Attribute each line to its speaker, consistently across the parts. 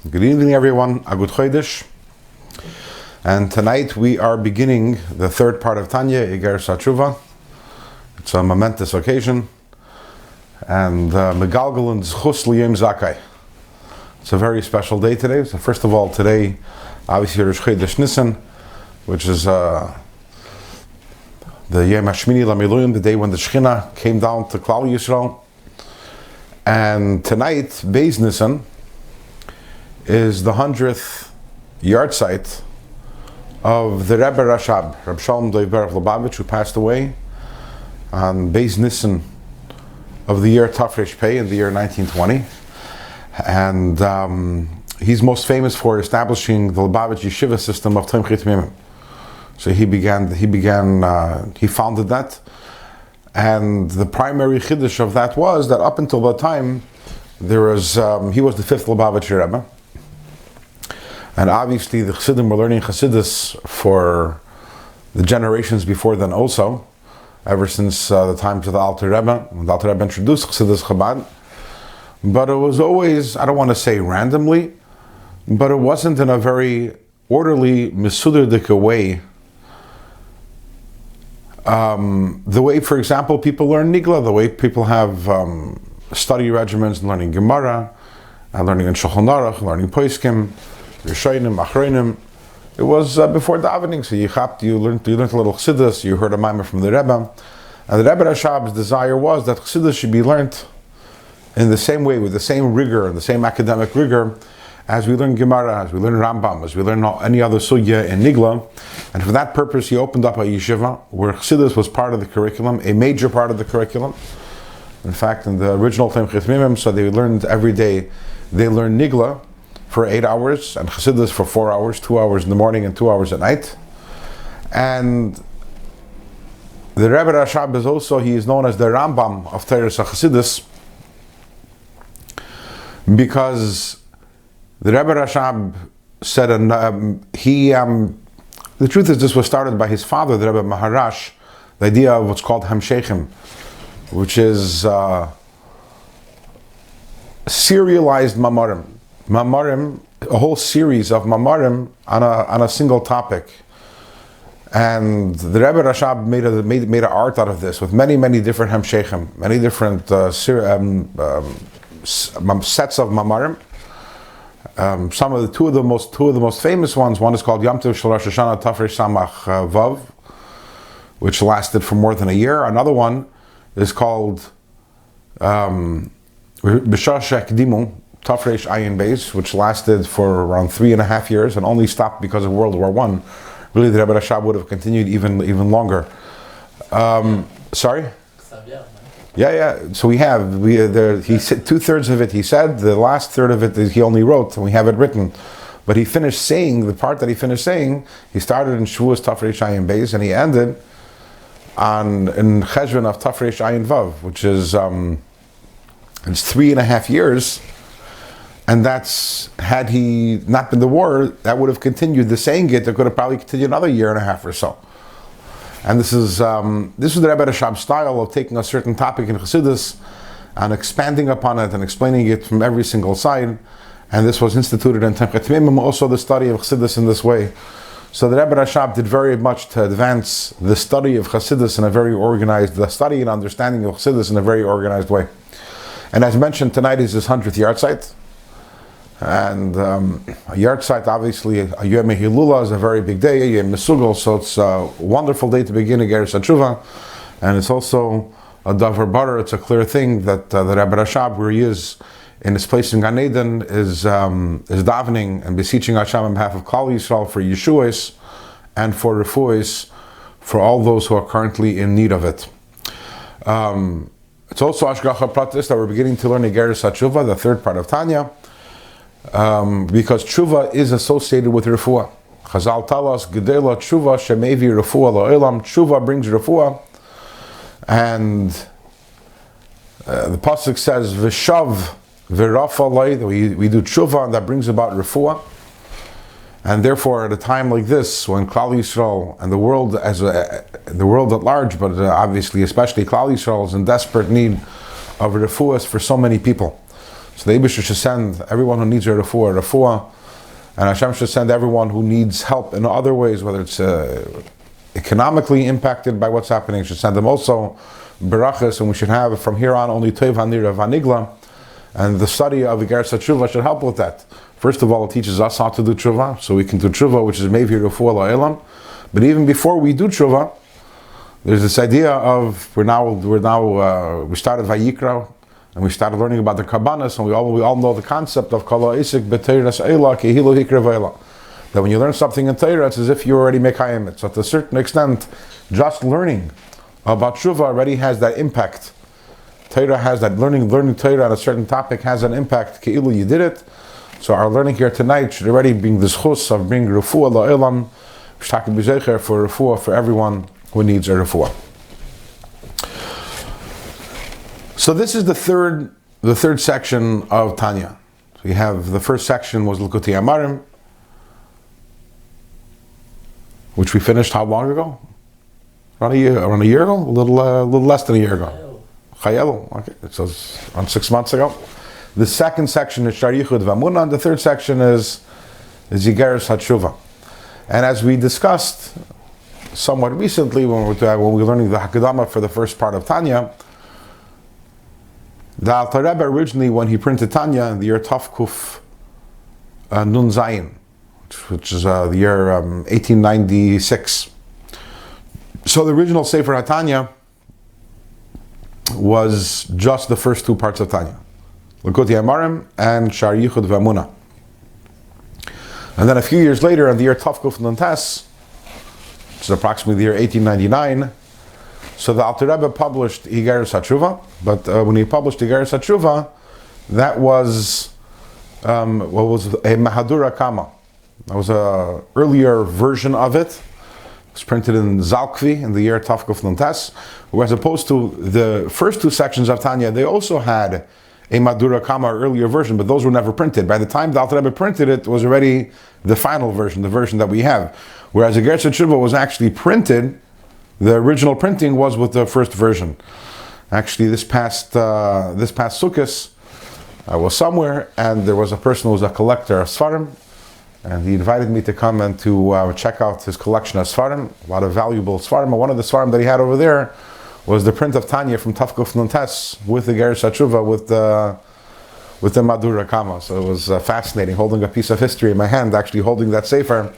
Speaker 1: Good evening, everyone. A good chodesh. And tonight we are beginning the third part of Tanya, Iggeret HaTeshuvah. It's a momentous occasion. And Megalgalan Zchus L'Yom Zakai. It's a very special day today. So first of all, today, obviously, Rosh Chodesh Nisan, which is the Yom HaShmini L'Miluim, the day when the Shechina came down to Klal Yisrael. And tonight, Beis Nisan, is the 100th yard site of the Rebbe Rashab, Rabbi Shalom Doivberg Lubavitch, who passed away on Beis Nisan of the year Tafresh Pei in the year 1920. And he's most famous for establishing the Lubavitch yeshiva system of Tomchei Tmimim. So he founded that. And the primary chiddush of that was that up until that time, there was he was the fifth Lubavitcher Rebbe. And obviously the Chassidim were learning Chassidus for the generations before then also, ever since the times of the Alter Rebbe, when the Alter Rebbe introduced Chassidus Chabad. But it was always, I don't want to say randomly, but it wasn't in a very orderly, mesuderdike way. The way, for example, people learn Nigla, the way people have study regimens, learning Gemara, learning in Shulchan Aruch, learning Poskim, Rishonim, Achronim. It was before davening, so you learned a little Chassidus, you heard a maimer from the Rebbe. And the Rebbe Rashab's desire was that Chassidus should be learned in the same way, with the same rigor, and the same academic rigor, as we learn Gemara, as we learn Rambam, as we learn any other sugya in Nigla. And for that purpose, he opened up a yeshiva where Chassidus was part of the curriculum, a major part of the curriculum. In fact, in the original Tomchei Tmimim, so they learned every day, they learned Nigla for 8 hours, and Chassidus for 4 hours, 2 hours in the morning and 2 hours at night. And the Rebbe Rashab is also, he is known as the Rambam of Torah Chassidus, because the Rebbe Rashab said, the truth is this was started by his father, the Rebbe Maharash, the idea of what's called Hamshechim, which is serialized Mamarim. Mamarim, a whole series of Mamarim on a single topic. And the Rebbe Rashab made an art out of this with many different Hamshechim, many different sets of Mamarim. Two of the most famous ones. One is called Yom Tov Shel Rosh Hashanah Tafresh Samach Vav, which lasted for more than a year. Another one is called B'Shah Shekdimu Tafresh Ayin Beis, which lasted for around 3.5 years and only stopped because of World War I. Really, the Rebbe Rashab would have continued even longer. Sorry. Yeah. So he said 2/3 of it he said, the last third of it he only wrote, and we have it written. But he finished saying, the part that he finished saying, he started in Shavuos Tafresh Ayin Beis, and he ended in Cheshvan of Tafresh Ayin Vav, which is it's 3.5 years, and that's, had he not been the war, that would have continued. The saying it could have probably continued another 1.5 years or so. And this is the Rebbe Rashab's style of taking a certain topic in Chassidus and expanding upon it and explaining it from every single side. And this was instituted in Tomchei Tmimim, also the study of Chassidus in this way. So the Rebbe Rashab did very much to advance the study of Chassidus in a very organized, the study and understanding of Chassidus in a very organized way. And as mentioned, tonight is his 100th yard site. And a yard site, obviously, a Yom Hilula is a very big day, a Yom Mesugel, so it's a wonderful day to begin Iggeret HaTeshuvah. And it's also a Davar Barer, it's a clear thing that the Rebbe Rashab, where he is in his place in Gan Eden, is davening and beseeching Hashem on behalf of Klal Yisrael for Yeshuas and for Refuas, for all those who are currently in need of it. It's also Ashgacha Pratis that we're beginning to learn Iggeret HaTeshuvah, the third part of Tanya. Because Teshuvah is associated with Refuah. Chazal tell us, Gedela Teshuvah shemevi Refuah la'olam. Teshuvah brings Refuah. And the Pasuk says, V'shav v'rafa lay, we do Teshuvah, and that brings about Refuah. And therefore, at a time like this, when Klal Yisrael and the world at large, but obviously especially Klal Yisrael, is in desperate need of refuahs for so many people. So the Eibusher should send everyone who needs a refuah, and Hashem should send everyone who needs help in other ways, whether it's economically impacted by what's happening. Should send them also berachas, and we should have from here on only Tov Hanira Vanigla, and the study of Iggeret HaTeshuvah should help with that. First of all, it teaches us how to do Teshuvah, so we can do Teshuvah, which is maybe refuah la'elam. But even before we do Teshuvah, there's this idea of we started Vayikra, and we started learning about the Kabbanas, and we all know the concept of Kala Isik B'Teiras Eila Kehilu Hikra V'Eila. That when you learn something in Torah, it's as if you already mekayim it. So to a certain extent, just learning about Teshuvah already has that impact. Torah has that learning Torah on a certain topic has an impact. Ke'ilu you did it. So our learning here tonight should already bring the schus of bring refuah la'elam, shtakim b'zecher for refuah for everyone who needs a refuah. So this is the third section of Tanya. So you have the first section was Likutei Amarim, which we finished how long ago? Around a year ago? A little less than a year ago. Chayelu. Okay, it says around 6 months ago. The second section is Shar Yichud V'Amunah, and the third section is Iggeres HaTeshuvah. And as we discussed somewhat recently when we were learning the Hakadama for the first part of Tanya, the Alter Rebbe originally, when he printed Tanya in the year Tafkuf Nun Zayin, which is the year 1896. So the original Sefer HaTanya was just the first two parts of Tanya, Likutei Amarim and Shar Yichud V'Amunah. And then a few years later, in the year Tafkuf Nun Tes, which is approximately the year 1899, so the Alter Rebbe published Iggeret HaTeshuvah, but when he published Iggeres HaTeshuvah, that was a Mahadura Kama. That was an earlier version of it. It was printed in Zalkvi in the year Tafkuf Nun Tes, whereas opposed to the first two sections of Tanya, they also had a Madura Kama earlier version, but those were never printed. By the time the Alter Rebbe printed it, it was already the final version, the version that we have. Whereas Iggeres HaTeshuvah was actually printed, the original printing was with the first version. Actually, this past Sukkot, I was somewhere, and there was a person who was a collector of Sfarim, and he invited me to come and to check out his collection of Sfarim, a lot of valuable Sfarim. And one of the Sfarim that he had over there was the print of Tanya from Tafkuf Nun Tes with the Iggeres HaTeshuvah with the Madura Kama. So it was fascinating, holding a piece of history in my hand, actually holding that Sefer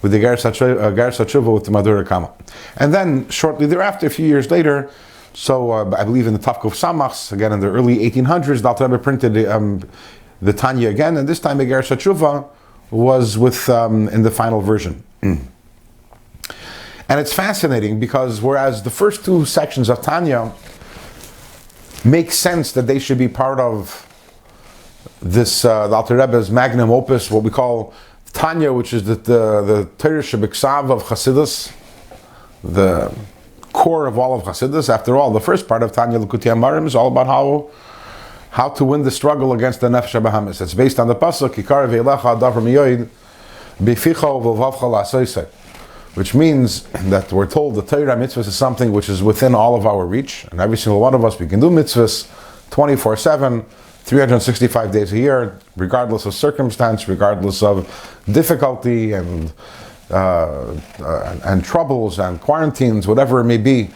Speaker 1: with the Iggeres HaTeshuvah with the Madura Kama. And then shortly thereafter, a few years later, so I believe in the Tafkuf Samachs, again in the early 1800s, the Alter Rebbe printed the Tanya again, and this time Iggeres HaTeshuvah was with in the final version. And it's fascinating because whereas the first two sections of Tanya make sense that they should be part of this the Alter Rebbe's magnum opus, what we call Tanya, which is the Torah Shebiksav of Chassidus, the core of all of Chassidus. After all, the first part of Tanya Likutei Amarim is all about how to win the struggle against the Nefesh HaBahamis. It's based on the pasuk Ikar ve'elecha davar miyoid beficha v'vavcha la'asoisei, which means that we're told the Torah mitzvahs is something which is within all of our reach, and every single one of us, we can do mitzvahs 24/7, 365 days a year, regardless of circumstance, regardless of difficulty and troubles and quarantines, whatever it may be.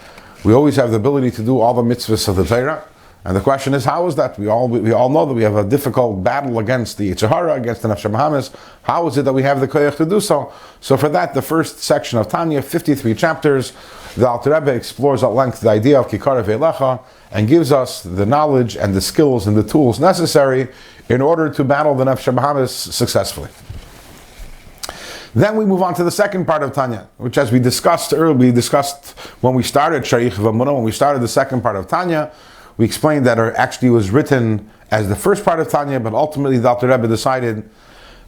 Speaker 1: We always have the ability to do all the mitzvahs of the Torah. And the question is, how is that? We all know that we have a difficult battle against the Yetzer Hara, against the Nefesh HaBahamis. How is it that we have the koyach to do so? So for that, the first section of Tanya, 53 chapters, the Alter Rebbe explores at length the idea of Kikar Ve'elecha and gives us the knowledge and the skills and the tools necessary in order to battle the Nefesh HaBahamis successfully. Then we move on to the second part of Tanya, which, as we discussed earlier, when we started Shar Yichud V'Amunah, when we started the second part of Tanya. We explained that it actually was written as the first part of Tanya, but ultimately the Alter Rebbe decided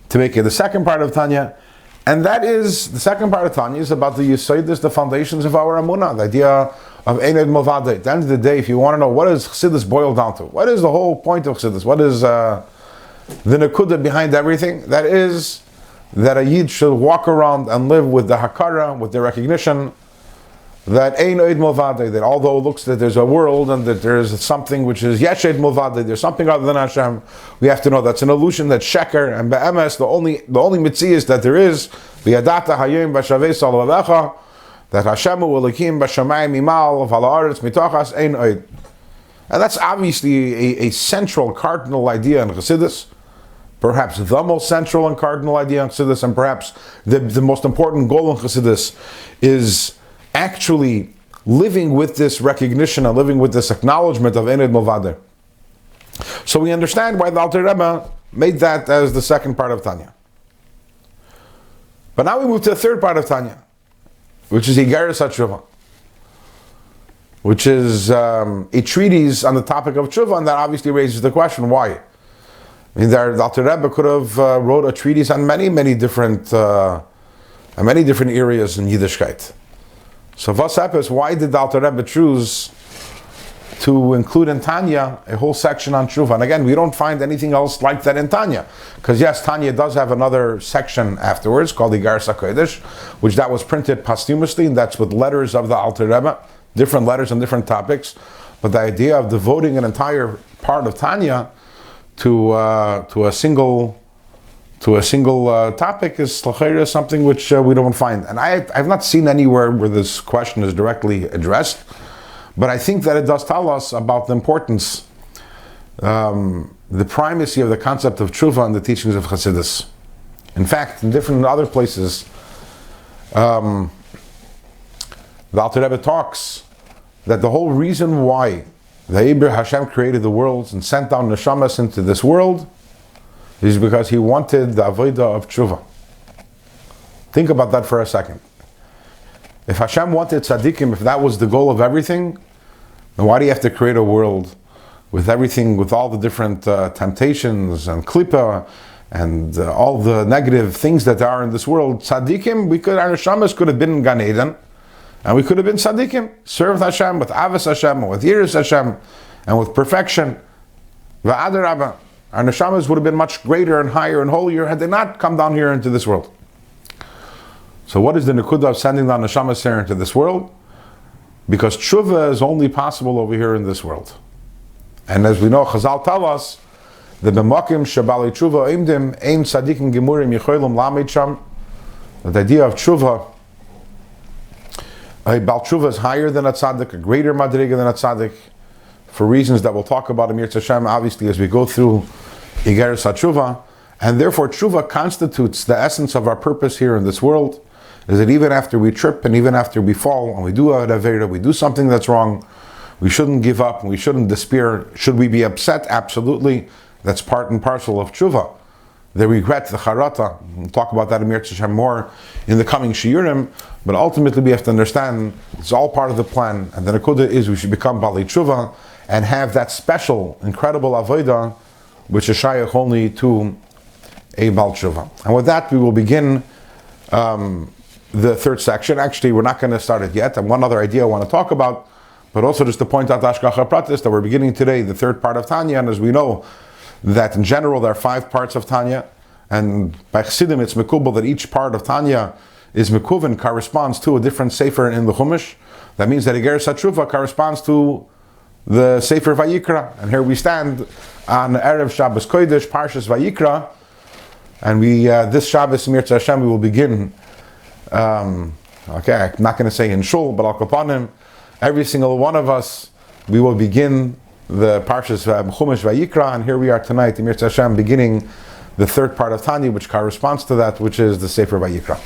Speaker 1: to make it the second part of Tanya. And that is, the second part of Tanya is about the Yesodis, the foundations of our Amunah, the idea of Eined Movadeh. At the end of the day, if you want to know what does Chassidus boil down to, what is the whole point of Chassidus, what is the Nekudah behind everything, that is that a Yid should walk around and live with the Hakara, with the recognition that ein oid milvadei, that although it looks that there's a world and that there's something which is yesh oid milvadei, there's something other than Hashem, we have to know that's an illusion, that's sheker, and be'emes, the only mitzias that there is, v'yadata hayim v'shavei salvavecha, that Hashem will Elokim b'shamayim imal v'ala'aretz mitochas ein oid. And that's obviously a central cardinal idea in Chassidus, perhaps the most central and cardinal idea in Chassidus, and perhaps the most important goal in Chassidus is actually living with this recognition and living with this acknowledgement of Ein Od Milvadeh. So we understand why the Alter Rebbe made that as the second part of Tanya. But now we move to the third part of Tanya, which is Iggeret HaTeshuvah, which is a treatise on the topic of Teshuvah, and that obviously raises the question, why? I mean, the Alter Rebbe could have wrote a treatise on many different areas in Yiddishkeit. So why did the Alter Rebbe choose to include in Tanya a whole section on Teshuvah? And again, we don't find anything else like that in Tanya. Because yes, Tanya does have another section afterwards called Iggeres HaKodesh, which that was printed posthumously, and that's with letters of the Alter Rebbe, different letters on different topics. But the idea of devoting an entire part of Tanya to a single topic is something which we don't find. And I've not seen anywhere where this question is directly addressed, but I think that it does tell us about the importance, the primacy of the concept of Teshuvah in the teachings of Chassidus. In fact, in different other places, the Alter Rebbe talks that the whole reason why the Eber Hashem created the worlds and sent down neshamas into this world is because He wanted the avodah of Teshuvah. Think about that for a second. If Hashem wanted tzaddikim, if that was the goal of everything, then why do you have to create a world with everything, with all the different temptations and klippa and all the negative things that there are in this world? Tzaddikim, our neshamas could have been in Gan Eden, and we could have been tzaddikim, served Hashem with avos Hashem, and with yiras Hashem, and with perfection. V'adarabah, our neshamas would have been much greater and higher and holier had they not come down here into this world. So what is the nekudah of sending down neshamas here into this world? Because Teshuvah is only possible over here in this world. And as we know, Chazal tell us, the b'makim shebali Teshuvah imdim ein tzaddikim gemurim yicholim lamed sham. The idea of Teshuvah, a Baal Teshuvah is higher than a tzaddik, a greater madriga than a tzaddik, for reasons that we'll talk about in Yirtzeh Hashem, obviously, as we go through Iggeres HaTeshuvah. And therefore, Teshuvah constitutes the essence of our purpose here in this world, is that even after we trip and even after we fall and we do a avera, we do something that's wrong, we shouldn't give up, we shouldn't despair. Should we be upset? Absolutely. That's part and parcel of Teshuvah. The regret, the charata, we'll talk about that in Yirtzeh Hashem more in the coming shiurim, but ultimately we have to understand it's all part of the plan, and the nekudah is we should become Bali Teshuvah and have that special, incredible avodah, which is shayach only to a Baal Teshuvah. And with that, we will begin the third section. Actually, we're not going to start it yet. And one other idea I want to talk about, but also just to point out Ashkacha Pratis, that we're beginning today the third part of Tanya, and as we know, that in general there are 5 parts of Tanya, and by Chassidim it's mekubal that each part of Tanya is mekuven, corresponds to a different sefer in the Chumash. That means that Iggeres HaTeshuvah corresponds to the Sefer Vayikra, and here we stand on Erev Shabbos Kodesh, Parshas Vayikra, and we this Shabbos Yirtzeh Hashem we will begin. I'm not going to say in shul, but Al Kapanim, every single one of us, we will begin the Parshas Chumash Vayikra, and here we are tonight in Yirtzeh Hashem beginning the third part of Tanya, which corresponds to that, which is the Sefer Vayikra,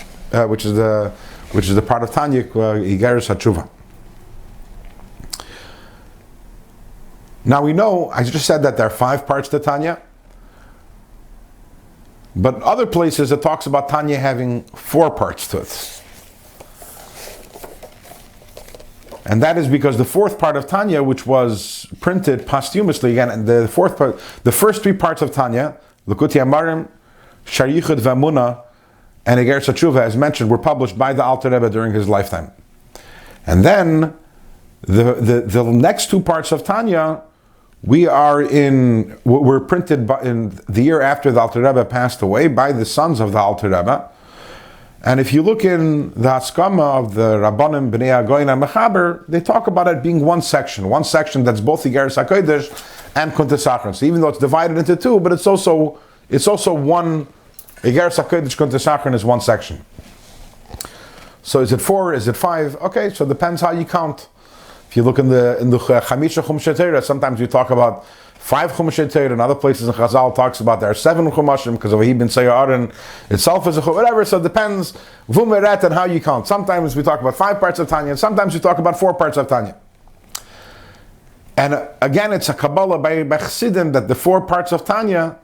Speaker 1: which is the part of Tanya, Iggeres HaTeshuvah. Now we know, I just said that there are 5 parts to Tanya, but other places it talks about Tanya having 4 parts to it. And that is because the 4th part of Tanya, which was printed posthumously, again, the 4th part, the first 3 parts of Tanya, Likutei Amarim, Shar Yichud V'Emunah, and Iggeres HaTeshuvah, as mentioned, were published by the Alter Rebbe during his lifetime. And then the next 2 parts of Tanya were printed in the year after the Alter Rebbe passed away by the sons of the Alter Rebbe, And if you look in the Haskama of the Rabbanim, Bnei HaGoyin and Mechaber, they talk about it being one section that's both Iggeres HaKodesh and Kuntas Achron. So even though it's divided into two, but it's also one, Iggeres HaKodesh, Kuntas Achron is one section. So is it 4, is it 5? Okay, so it depends how you count. If you look in the Chamisha Chumshay Torah, sometimes you talk about 5 Chumshay Torah, and other places in Chazal talks about there are 7 Chumashim because of Ibn Sayyar itself is a Chum, whatever. So it depends Vumeret and how you count. Sometimes we talk about 5 parts of Tanya, and sometimes we talk about 4 parts of Tanya. And again, it's a Kabbalah by Chassidim that the 4 parts of Tanya,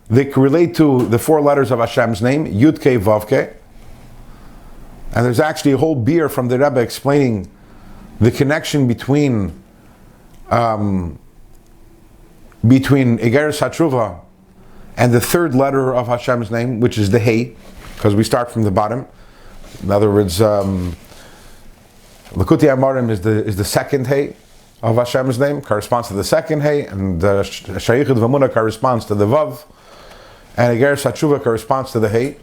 Speaker 1: they relate to the 4 letters of Hashem's name, Yud Kei Vav Kei. And there's actually a whole beer from the Rebbe explaining the connection between Iggeres HaTeshuvah and the 3rd letter of Hashem's name, which is the Hey, because we start from the bottom. In other words, Likutei Amarim is the 2nd Hey of Hashem's name, corresponds to the 2nd Hey, and the Shayichud V'Munah corresponds to the Vav, and Iggeres HaTeshuvah corresponds to the Hey,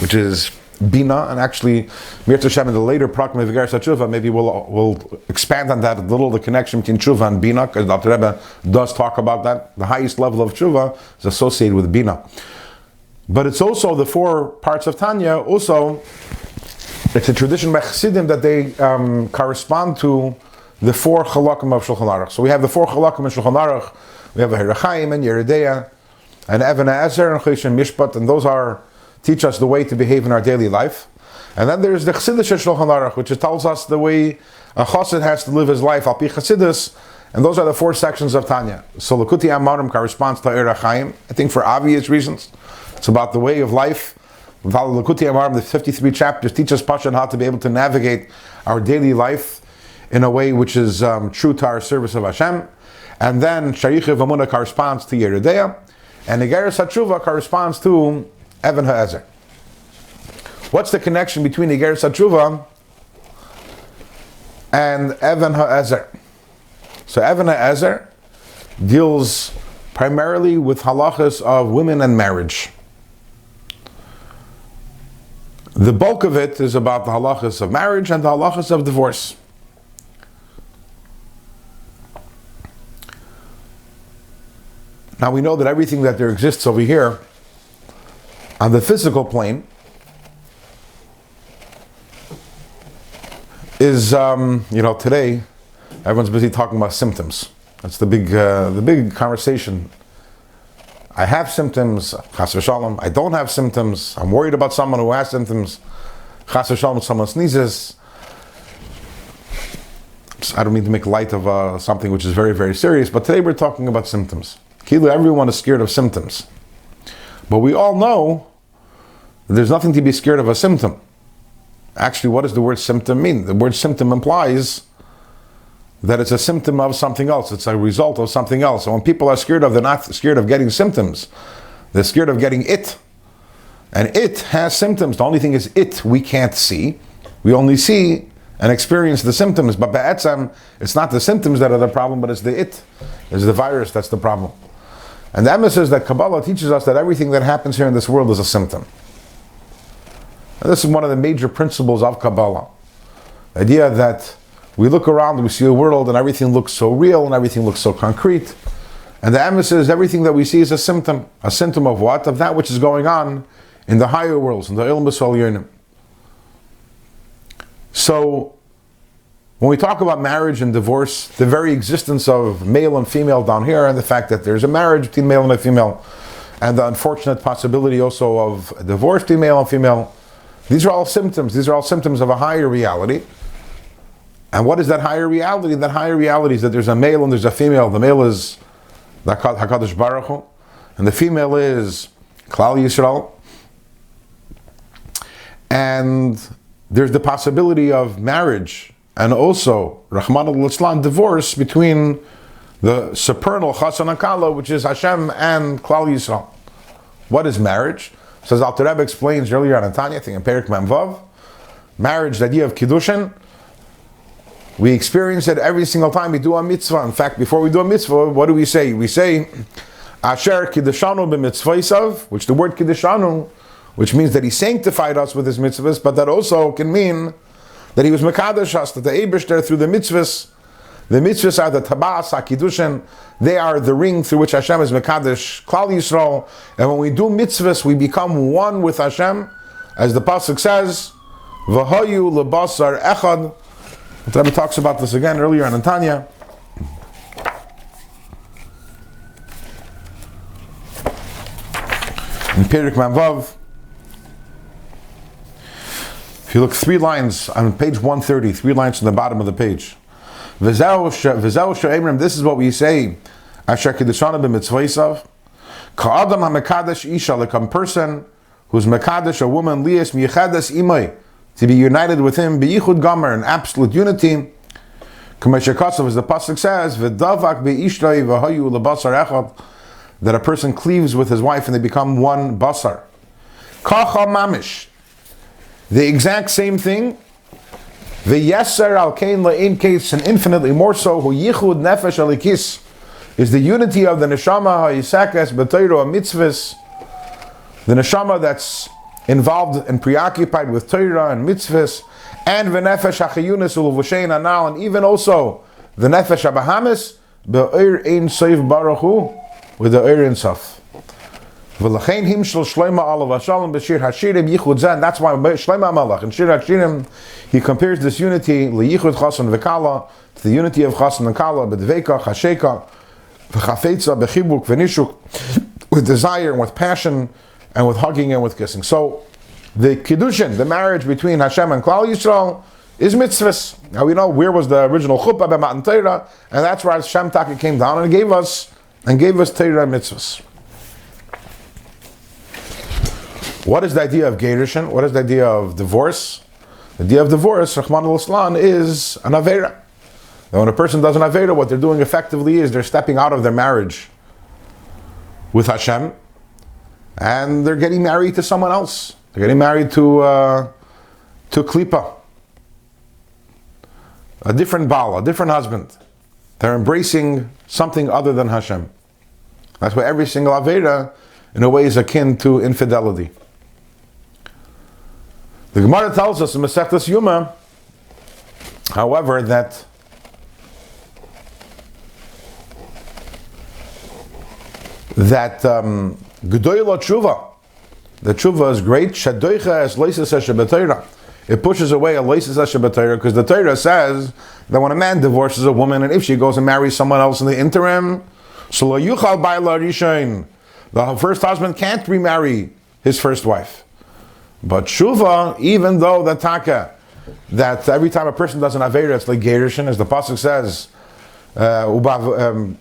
Speaker 1: which is Bina. And actually, Mirta Hashem in the later Prakma of Iggeres HaTeshuvah, maybe we'll expand on that a little, the connection between Teshuvah and Bina, because the Rebbe does talk about that. The highest level of Teshuvah is associated with Bina. But it's also the 4 parts of Tanya, also, it's a tradition by Chassidim that they correspond to the 4 Chalakim of Shulchan Aruch. So we have the 4 Chalakim of Shulchan Aruch, we have Iggeret HaTeshuvah and Yeridea, and Even HaEzer and Choshen Mishpat, and those teach us the way to behave in our daily life. And then there's the Chassidus Shulchan Aruch, which tells us the way a Chassid has to live his life, Al Pi Chassidus, and those are the 4 sections of Tanya. So Likutei Amarim corresponds to Iggeret HaChaim, I think for obvious reasons. It's about the way of life. Likutei Amarim, the 53 chapters, teach us Pashan how to be able to navigate our daily life in a way which is true to our service of Hashem. And then Shayichud V'Munah corresponds to Yeridea, and Iggeres HaTeshuvah corresponds to Even HaEzer. What's the connection between Iggeres HaTeshuvah and Even HaEzer? So Even HaEzer deals primarily with halachas of women and marriage. The bulk of it is about the halachas of marriage and the halachas of divorce. Now we know that everything that there exists over here on the physical plane is, today everyone's busy talking about symptoms. That's the big conversation. I have symptoms, chas v'shalom. I don't have symptoms. I'm worried about someone who has symptoms. Chas v'shalom, someone sneezes. I don't mean to make light of something which is very, very serious, but today we're talking about symptoms. Everyone is scared of symptoms. But we all know that there's nothing to be scared of a symptom. Actually, what does the word symptom mean? The word symptom implies that it's a symptom of something else. It's a result of something else. And when people are scared of, they're not scared of getting symptoms. They're scared of getting it. And it has symptoms. The only thing is it we can't see. We only see and experience the symptoms. But ba'etzem, it's not the symptoms that are the problem, but it's the it. It's the virus that's the problem. And the emes is that Kabbalah teaches us that everything that happens here in this world is a symptom. And this is one of the major principles of Kabbalah. The idea that we look around and we see a world and everything looks so real and everything looks so concrete. And the emes is everything that we see is a symptom. A symptom of what? Of that which is going on in the higher worlds, in the Olam B'Sol. So, when we talk about marriage and divorce, the very existence of male and female down here, and the fact that there's a marriage between male and a female, and the unfortunate possibility also of a divorce between male and female, these are all symptoms. These are all symptoms of a higher reality. And what is that higher reality? That higher reality is that there's a male and there's a female. The male is HaKadosh Baruch Hu, and the female is Klal Yisrael. And there's the possibility of marriage, and also, Rahman al-Islam, divorce between the supernal Chassan and Kala, which is Hashem and Klal Yisrael. What is marriage? Says Alter Rebbe explains earlier on in Tanya, I think in Perik Mem Vav, marriage, the idea of Kiddushin, we experience it every single time we do a mitzvah. In fact, before we do a mitzvah, what do we say? We say, Asher Kiddushanu b'mitzvaysav, which the word Kiddushanu which means that he sanctified us with his mitzvahs, but that also can mean that he was mekadosh us, that the Eibishter through the mitzvahs are the tabas, hakidushin, they are the ring through which Hashem is mekadosh Klal Yisrael, and when we do mitzvahs, we become one with Hashem, as the pasuk says, v'hayu lebasar echad. The Rebbe talks about this again earlier in Tanya. In Perek Manvav, if you look 3 lines on page 130, 3 lines from the bottom of the page. This is what we say. Asher Kedushana b'mitzvaysav. Ka'adam ha'mekadesh isha, like a person who's mekadesh, a woman, lias miyechadas imay, to be united with him, biyichud gamer, in absolute unity. K'mesher kasav, as the pasuk says, v'davak be'ishtay v'hayu lebasar echad, that a person cleaves with his wife and they become one basar. Kacha mamish, the exact same thing. V'yeser al kein la'in case, and infinitely more so, hu yichud nefesh alikis, is the unity of the neshama ha'isakas b'toiro mitzvahs, the neshama that's involved and preoccupied with Torah and mitzvahs, and v'nefesh ha'chayunis u'l'vushein anal, and even also the nefesh ha'bahamis be'ir ein soif baruch hu, with the ir ein sof. V'lachein himshel shloima alav hashalom b'shir hashirim yichud zeh, and that's why Shlomo HaMelech in Shir HaShirim he compares this unity liyichud chasan v'kala, to the unity of chasan and kala, b'dveika chasheka v'chafetza b'chibuk v'nishuk, with desire and with passion and with hugging and with kissing. So the kiddushin, the marriage between Hashem and Klal Yisrael, is mitzvahs. Now we know where was the original chuppah b'matan Torah, and that's where Shem Taka came down and gave us Torah mitzvahs. What is the idea of gerushin? What is the idea of divorce? The idea of divorce, Rahman al-Islam, is an aveira. Now when a person does an aveira, what they're doing effectively is they're stepping out of their marriage with Hashem, and they're getting married to someone else. They're getting married to klipa, a different Baal, a different husband. They're embracing something other than Hashem. That's why every single aveira, in a way, is akin to infidelity. The Gemara tells us in Masechtas Yuma, however, that Gedoyla Teshuvah, the Teshuvah is great. Shadoicha es leises hashabetayra. It pushes away a leises hashabetayra, because the Torah says that when a man divorces a woman, and if she goes and marries someone else in the interim, so lo yuchal ba'la rishain, the first husband can't remarry his first wife. But Teshuvah, even though the taka, that every time a person does an aveira, it's like gerushin, as the pasuk says, u'pishechem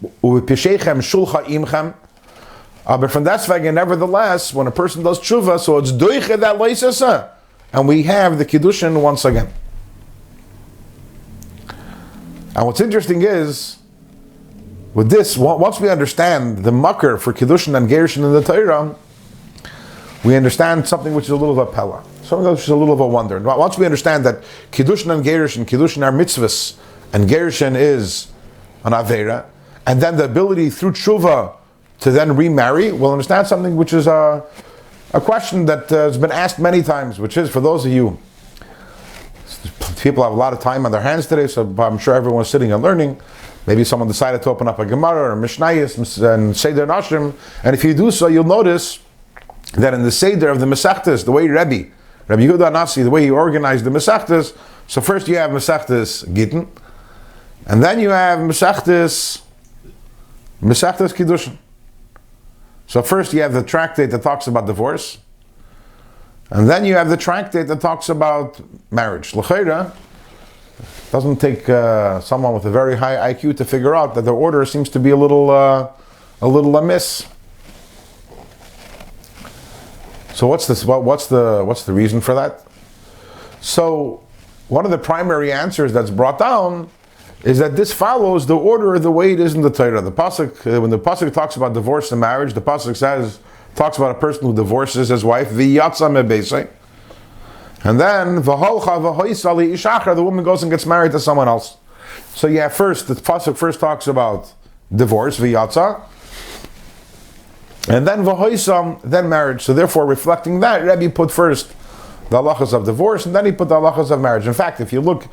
Speaker 1: shulcha imchem. But from that svegen, nevertheless, when a person does Teshuvah, so it's doiche that leisasa, and we have the kiddushin once again. And what's interesting is, with this, once we understand the makar for kiddushin and gerushin in the Torah, we understand something which is a little of a pella, something which is a little of a wonder. And once we understand that kiddushin and kiddushin are mitzvahs, and gerushin is an aveira, and then the ability through Teshuvah to then remarry, we'll understand something which is a question that has been asked many times, which is, for those of you, people have a lot of time on their hands today, so I'm sure everyone's sitting and learning. Maybe someone decided to open up a Gemara or Mishnayos and Seder Nashim, and if you do so, you'll notice that in the Seder of the Masechtas, the way Rabbi Yehuda Nasi, the way he organized the Masechtas, so first you have Masechtas Gittin, and then you have Masechtas Kiddushin. So first you have the tractate that talks about divorce, and then you have the tractate that talks about marriage. L'cheira, doesn't take someone with a very high IQ to figure out that the order seems to be a little amiss. So what's the reason for that? So one of the primary answers that's brought down is that this follows the order the way it is in the Torah. The pasuk, when the pasuk talks about divorce and marriage, the pasuk talks about a person who divorces his wife, v'yatsa mebeisai, and then v'holcha v'hoisali ishachar, the woman goes and gets married to someone else. So the pasuk first talks about divorce, v'yatsa, And then v'hoisam, then marriage. So therefore, reflecting that, Rebbe put first the halachas of divorce, and then he put the halachas of marriage. In fact, if you look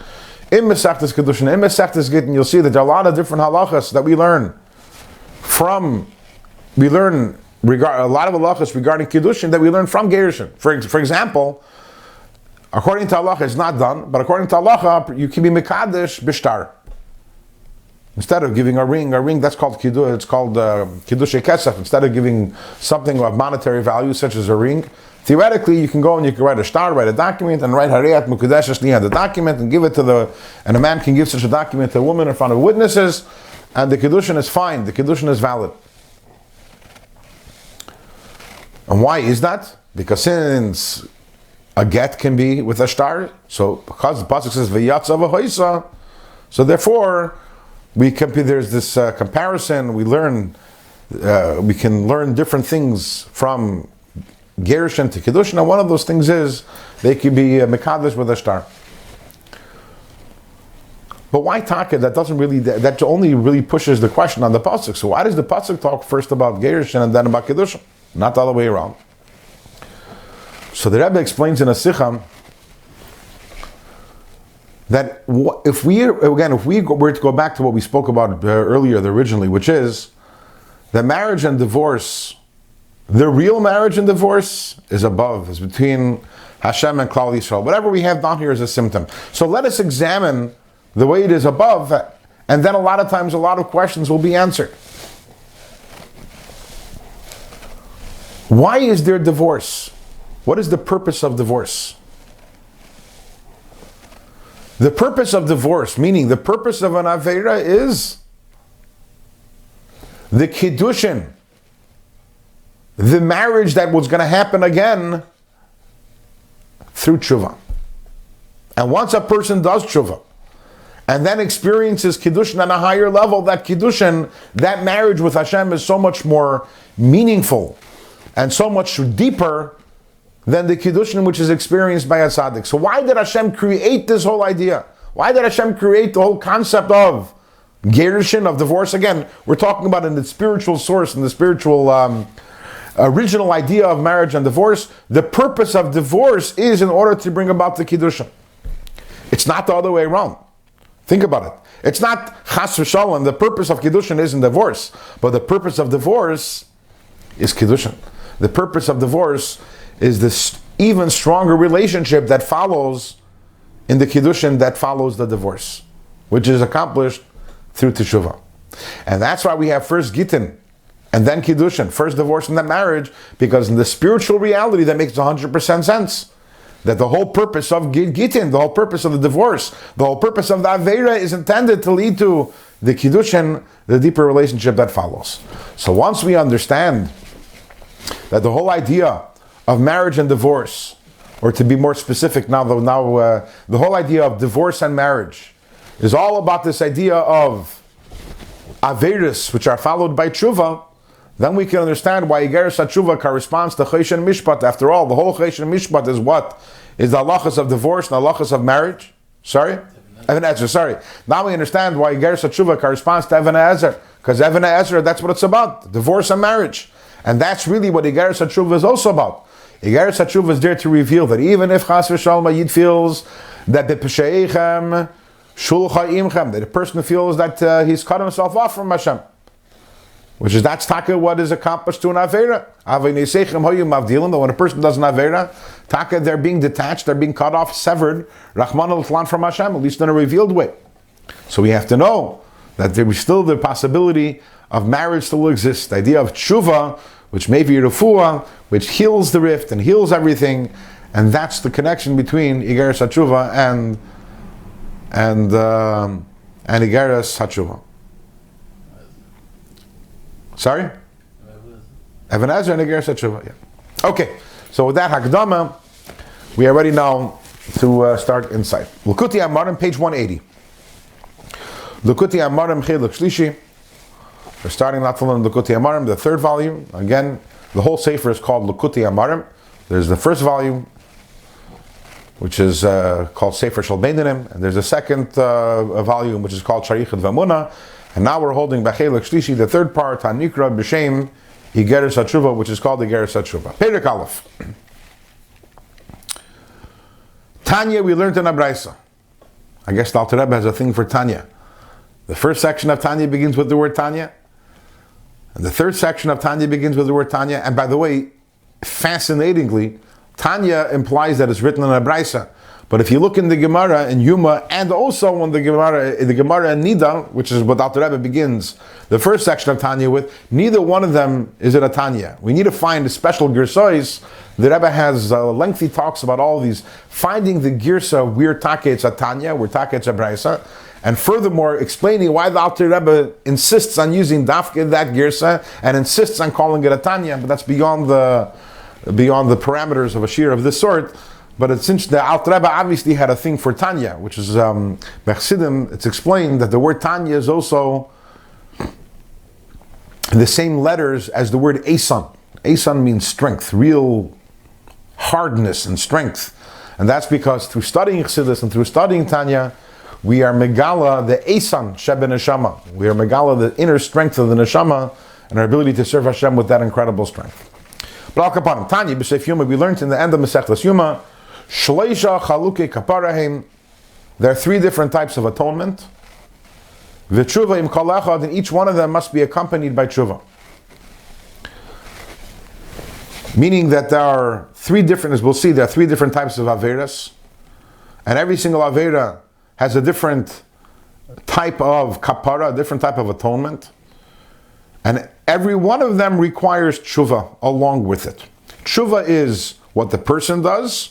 Speaker 1: in Masechtas Kedushin, in Masechtas Gittin, you'll see that there are a lot of different halachas that we learn a lot of halachas regarding Kiddushin that we learn from Gerushin. For example, according to halacha, it's not done, but according to halacha, you can be mekadesh bishtar. Instead of giving a ring that's called kiddush, it's called kiddush kesef. Instead of giving something of monetary value, such as a ring, theoretically, you can go and you can write a shtar, write a document, and write hariyat mukudeshes liyan the document, and give it to and a man can give such a document to a woman in front of witnesses, and the kiddushin is fine, the kiddushin is valid. And why is that? Because since a get can be with a shtar, so because the pasuk says v'yatza v'hoisa, so therefore there's this comparison. We can learn different things from Gerushin to Kiddushin, and one of those things is they could be mekadesh with a shtar. But why taka? That only really pushes the question on the pasuk. So why does the pasuk talk first about Gerushin and then about Kiddushin? Not the other way around. So the Rebbe explains in a Sicha that if we were to go back to what we spoke about earlier, originally, which is that marriage and divorce, the real marriage and divorce is between Hashem and Klal Yisrael. Whatever we have down here is a symptom. So let us examine the way it is above, and then a lot of times a lot of questions will be answered. Why is there divorce? What is the purpose of divorce? The purpose of divorce, meaning the purpose of an Aveira, is the Kiddushin, the marriage that was going to happen again through Teshuvah. And once a person does Teshuvah, and then experiences Kiddushin on a higher level, that Kiddushin, that marriage with Hashem is so much more meaningful and so much deeper than the Kiddushin which is experienced by a tzaddik. So why did Hashem create this whole idea? Why did Hashem create the whole concept of Gerushin, of divorce? Again, we're talking about in the spiritual source, in the spiritual original idea of marriage and divorce. The purpose of divorce is in order to bring about the Kiddushin. It's not the other way around. Think about it. It's not chas v'shalom. The purpose of Kiddushin isn't divorce, but the purpose of divorce is Kiddushin. The purpose of divorce is this even stronger relationship that follows in the Kiddushin that follows the divorce, which is accomplished through Teshuvah. And that's why we have first Gittin and then Kiddushin, first divorce and then marriage, because in the spiritual reality that makes 100% sense. That the whole purpose of Gittin, the whole purpose of the divorce, the whole purpose of the Aveira is intended to lead to the Kiddushin, the deeper relationship that follows. So once we understand that the whole idea of marriage and divorce, or to be more specific the whole idea of divorce and marriage is all about this idea of Averis, which are followed by Teshuvah, then we can understand why Iggeret HaTeshuvah corresponds to Chesed Mishpat. After all, the whole Chesed Mishpat is what? Is the halachas of divorce and the halachas of marriage? Even Ezer. Now we understand why Iggeret HaTeshuvah corresponds to Even Ezer. Because Even Ezer, that's what it's about. Divorce and marriage. And that's really what Iggeret HaTeshuvah is also about. Iggeres HaTeshuvah is there to reveal that even if Chas v'Shalom Yid feels that the Pesheichem Shulcha Imchem, that the person feels that he's cut himself off from Hashem, that's taka what is accomplished to an Aveira. That when a person does an Aveira, taka they're being detached, they're being cut off, severed, Rahman al from Hashem, at least in a revealed way. So we have to know that there is still the possibility of marriage still exists. The idea of Teshuvah, which may be refuah, which heals the rift and heals everything, and that's the connection between Iggeret HaTeshuvah and Iggeres HaTeshuvah. Sorry? Even Ezer and Iggeres HaTeshuvah, yeah. Okay, so with that Hakdama, we are ready now to start inside. Likutei Amarim, page 180. Likutei Amarim, Chelek Shlishi. We're starting not to learn Likutei Amarim, the third volume. Again, the whole sefer is called Likutei Amarim. There's the first volume, which is called Sefer Shel Beinanim, and there's a second volume, which is called Sharichet V'Amuna. And now we're holding B'Chelek Shlishi, the third part, Hanikra B'Shem Iggeret HaTeshuvah, which is called Iggeret HaTeshuvah. Perek Aleph. Tanya, we learned in a Braisa. I guess the Alter Rebbe has a thing for Tanya. The first section of Tanya begins with the word Tanya. And the third section of Tanya begins with the word Tanya. And by the way, fascinatingly, Tanya implies that it's written in a Braisa. But if you look in the Gemara in Yuma, and also in the Gemara in Nida, which is what Alter Rebbe begins the first section of Tanya with, neither one of them is in a Tanya. We need to find a special Girsois. The Rebbe has lengthy talks about all these, finding the Girsa where it's a Tanya, where it's a Braisa, and furthermore explaining why the Alter Rebbe insists on using Dafke, that Girsa, and insists on calling it a Tanya, but that's beyond the parameters of a shir of this sort. But since the Alter Rebbe obviously had a thing for Tanya, which is Bechsidim, it's explained that the word Tanya is also the same letters as the word Esan. Esan means strength, real hardness and strength. And that's because through studying Chassidus and through studying Tanya, we are Megala, the Esan Sheben Neshama. We are Megala, the inner strength of the Neshama, and our ability to serve Hashem with that incredible strength. But Al Kapanim, Tanya, B'Seif Yuma, we learned in the end of Masechtas Yuma, Shleisha Chaluke Kaparahim. There are three different types of atonement. V'Teshuvah im kol echad, and each one of them must be accompanied by Teshuvah. Meaning that there are three different, as we'll see, there are three different types of Averas. And every single Avera has a different type of kapara, a different type of atonement. And every one of them requires Teshuvah along with it. Teshuvah is what the person does,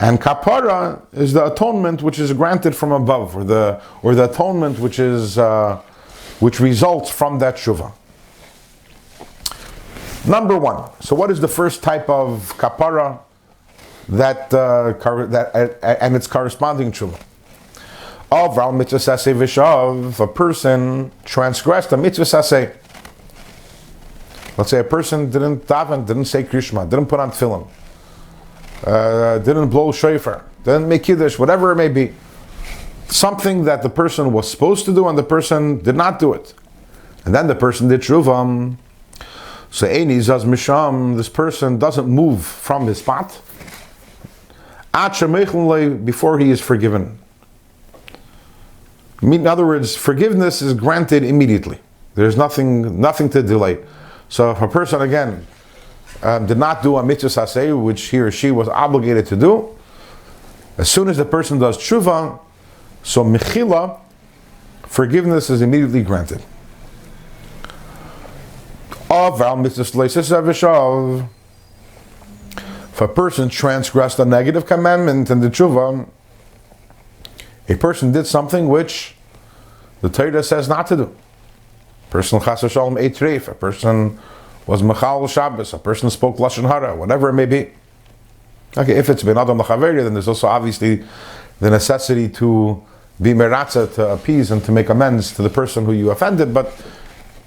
Speaker 1: and kapara is the atonement which is granted from above, or the atonement which results from that teshuvah. Number one. So, what is the first type of kapara and its corresponding teshuvah? Avral mitzvah saseh v'shav. A person transgressed a mitzvah saseh. Let's say a person didn't daven, didn't say krishma, didn't put on tefillin, didn't blow shofar, didn't make kiddush, whatever it may be. Something that the person was supposed to do and the person did not do it. And then the person did teshuvah. So Eini Zaz Misham, this person doesn't move from his spot before he is forgiven. In other words, forgiveness is granted immediately. There's nothing to delay. So if a person again did not do a mitzvah saseh, which he or she was obligated to do, as soon as the person does teshuvah, so mechila, forgiveness is immediately granted. If a person transgressed a negative commandment in the teshuvah, a person did something which the Torah says not to do. A person chas v'shalom ate treif, a person was mechal Shabbos, a person spoke lashon hara, whatever it may be. Okay, if it's ben adam l'chaveri, then there's also obviously the necessity to be meratzah, to appease and to make amends to the person who you offended. But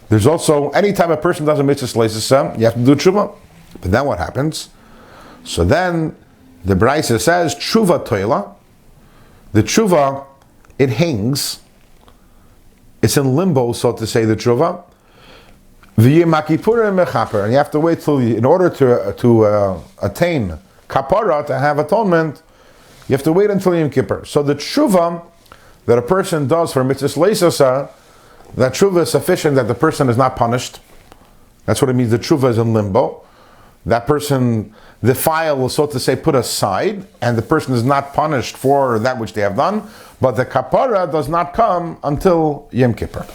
Speaker 1: there's also, anytime a person does a mitzvah leisasem, you have to do teshuvah. But then what happens? So then the Braisa says teshuvah toila. The teshuvah, it hangs. It's in limbo, so to say, the teshuvah. And you have to wait till, in order to attain kapara, to have atonement, you have to wait until Yom Kippur. So the teshuvah that a person does for mitzvah leisasa, that teshuvah is sufficient that the person is not punished. That's what it means. The teshuvah is in limbo. That person, the file will, so to say, put aside, and the person is not punished for that which they have done, but the kapara does not come until Yom Kippur.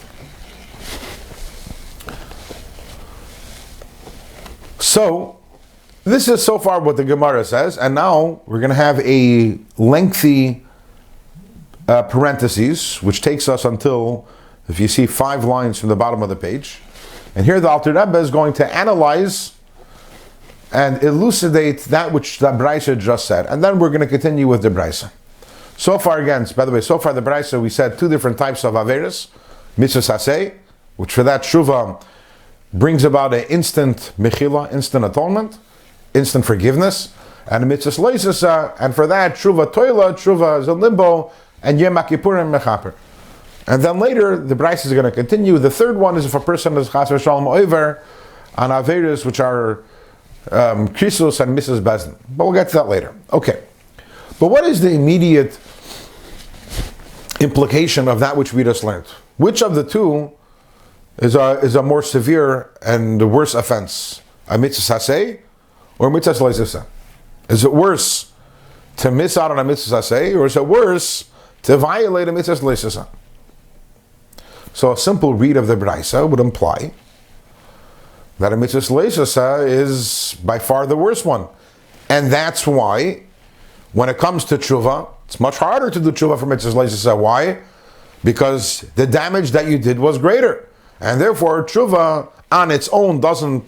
Speaker 1: So, this is so far what the Gemara says, and now we're going to have a lengthy parentheses, which takes us until, if you see 5 lines from the bottom of the page. And here the Alter Rebbe is going to analyze and elucidate that which the Braisa just said. And then we're going to continue with the Braisa. So far again, by the way, so far the Braisa, we said 2 different types of Averis. Mitzvah Saseh, which for that Teshuvah brings about an instant Mechila, instant atonement, instant forgiveness. And a Mitzvah Leisasa, and for that Teshuvah Toila, Teshuvah is a limbo, and Yom Kippurim Mechaper. And then later, the Braisa is going to continue. The third one is if a person is Chas v'Shalom Oiver, on Averis, which are Krisos and Mrs. Bezin. But we'll get to that later. Okay. But what is the immediate implication of that which we just learned? Which of the two is a more severe and worse offense? A mitzvah saseh or mitzvah leisasa? Is it worse to miss out on a mitzvah saseh, or is it worse to violate a mitzvah leisasa? So a simple read of the Braisa would imply that a mitzvah leisasa is by far the worst one. And that's why, when it comes to Teshuvah, it's much harder to do Teshuvah for mitzvah leisasa. Why? Because the damage that you did was greater. And therefore, Teshuvah on its own doesn't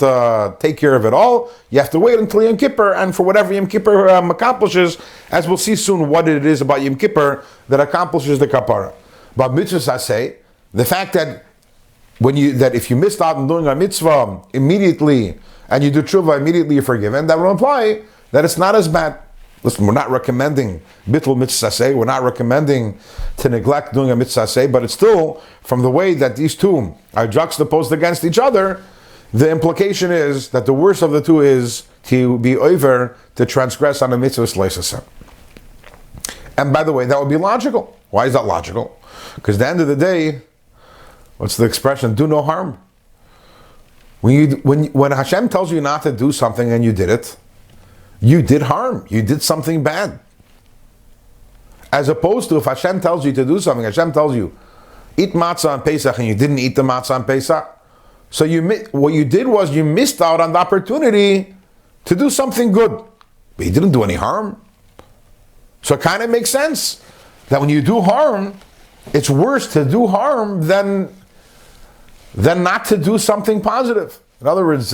Speaker 1: take care of it all. You have to wait until Yom Kippur, and for whatever Yom Kippur accomplishes, as we'll see soon what it is about Yom Kippur that accomplishes the kapara. But mitzvah saseh, the fact that if you missed out on doing a mitzvah immediately and you do Teshuvah immediately, you're forgiven, that will imply that it's not as bad. Listen, we're not recommending bittul mitzvah saseh, we're not recommending to neglect doing a mitzvah saseh, but it's still, from the way that these two are juxtaposed against each other, the implication is that the worst of the two is to be over, to transgress on a mitzvah saseh. And by the way, that would be logical. Why is that logical? Because at the end of the day, what's the expression? Do no harm. When Hashem tells you not to do something and you did it, you did harm. You did something bad. As opposed to if Hashem tells you to do something, Hashem tells you, eat matzah on Pesach, and you didn't eat the matzah on Pesach. So what you did was you missed out on the opportunity to do something good. But you didn't do any harm. So it kind of makes sense that when you do harm, it's worse to do harm than not to do something positive. In other words,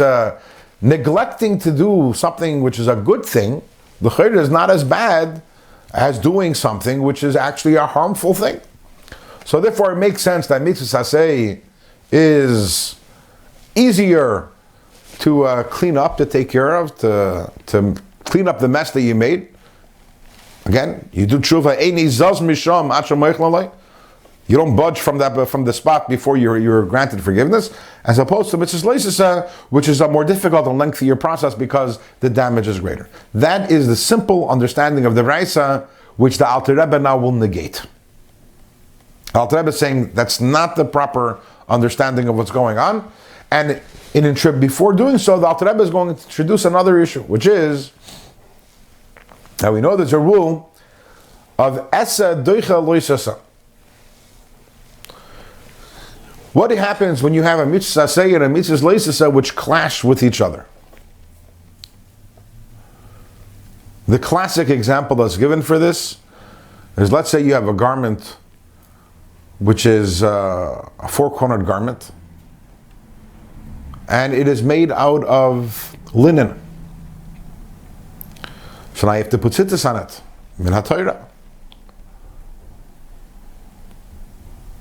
Speaker 1: neglecting to do something which is a good thing, the chayr is not as bad as doing something which is actually a harmful thing. So therefore it makes sense that mitzvah saseh is easier to clean up, to take care of, to clean up the mess that you made. Again, you do Teshuvah, eini zaz misham ad shemoich lalei. You don't budge from the spot before you're granted forgiveness, as opposed to mitzvah leisasa, which is a more difficult and lengthier process because the damage is greater. That is the simple understanding of the Braisa, which the Alter Rebbe now will negate. Alter Rebbe is saying that's not the proper understanding of what's going on, and before doing so, the Alter Rebbe is going to introduce another issue, which is that we know there's a rule of esa doicha loisasa. What happens when you have a mitzvah saseh and a mitzvah leisasa which clash with each other? The classic example that's given for this is, let's say you have a garment which is a four-cornered garment, and it is made out of linen. So now you have to put treatise on it, min ha-Torah.